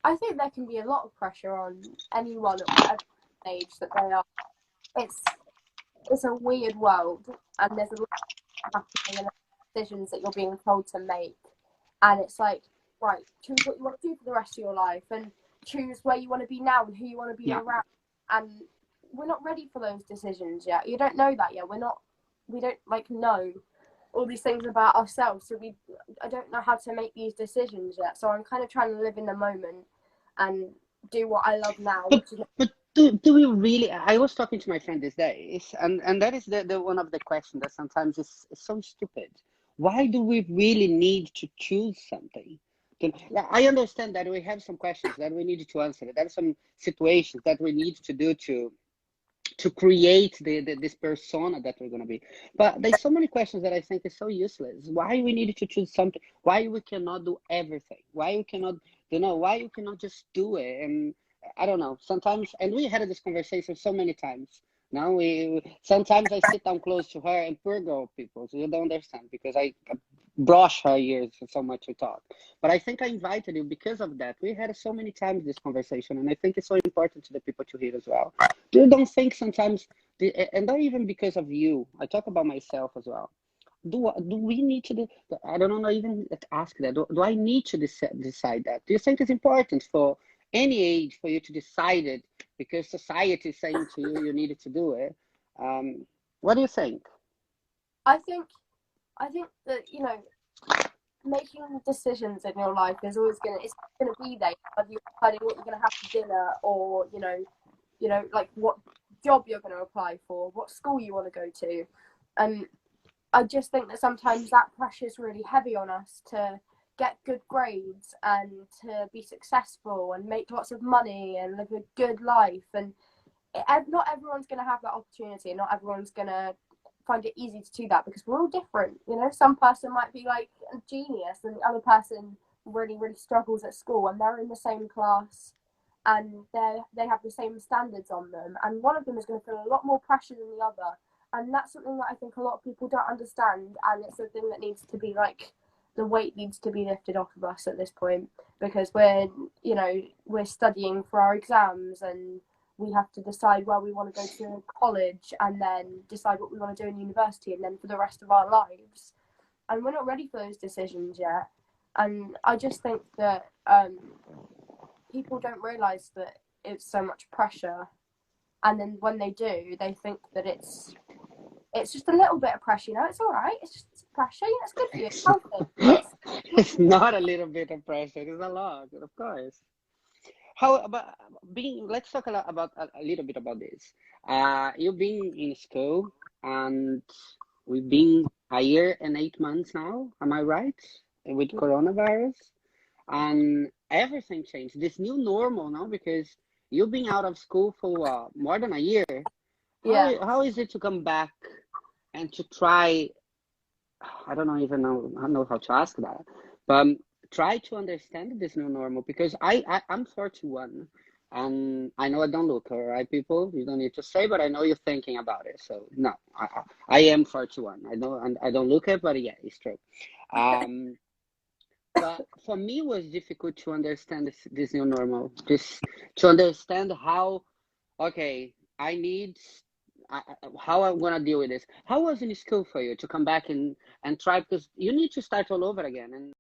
I think there can be a lot of pressure on anyone at whatever age that they are. It's a weird world, and there's a lot happening and decisions that you're being told to make, and it's like, right, choose what you want to do for the rest of your life, and choose where you want to be now and who you want to be Yeah. around. And we're not ready for those decisions yet. You don't know that yet. We don't like know all these things about ourselves, so I don't know how to make these decisions yet. So I'm kind of trying to live in the moment and do what I love now, But which is but do we really? I was talking to my friend these days, and that is the one of the questions that sometimes is so stupid. Why do we really need to choose something? Yeah, I understand that we have some questions that we need to answer. There are some situations that we need to do to create this persona that we're going to be, but there's so many questions that I think is so useless. Why we need to choose something? Why we cannot do everything? Why we cannot, why you cannot just do it? And I don't know, sometimes, and we had this conversation so many times. Now we sometimes I sit down close to her, and poor girl, people, so you don't understand, because I brush her ears so much to talk. But I think I invited you because of that. We had so many times this conversation, and I think it's so important to the people to hear as well. You don't think sometimes, and not even because of you, I talk about myself as well. Do we need to do, I don't know, even ask that. Do I need to decide that? Do you think it's important for any age for you to decide it because society is saying to you you needed to do it? What do you think? I think that making decisions in your life is always it's gonna be there, whether you're deciding what you're gonna have for dinner, or like what job you're gonna apply for, what school you want to go to. And I just think that sometimes that pressure is really heavy on us to get good grades and to be successful and make lots of money and live a good life. And not everyone's going to have that opportunity. Not everyone's going to find it easy to do that, because we're all different. Some person might be like a genius, and the other person really, really struggles at school, and they're in the same class, and they have the same standards on them, and one of them is going to feel a lot more pressure than the other. And that's something that I think a lot of people don't understand, and it's a thing that needs to be like, the weight needs to be lifted off of us at this point, because we're studying for our exams, and we have to decide where we want to go to college, and then decide what we want to do in university, and then for the rest of our lives. And we're not ready for those decisions yet. And I just think that people don't realize that it's so much pressure, and then when they do, they think that it's just a little bit of pressure. It's all right, it's just pressure, it's good for you, it's healthy. It's not a little bit of pressure, it's a lot, of course. How about being? Let's talk about a little bit about this. You've been in school, and we've been a year and 8 months now. Am I right? With coronavirus, and everything changed. This new normal now, because you've been out of school for more than a year. Yeah. How is it to come back and to try? I don't even know how to ask that, but try to understand this new normal, because I'm 41, and I know I don't look, all right, people. You don't need to say, but I know you're thinking about it. So no, I am 41. I know, and I don't look it, but yeah, it's true. Um, but for me, it was difficult to understand this new normal, just to understand how. Okay, I need. How I'm gonna deal with this. How was in school for you to come back and try, because you need to start all over again, and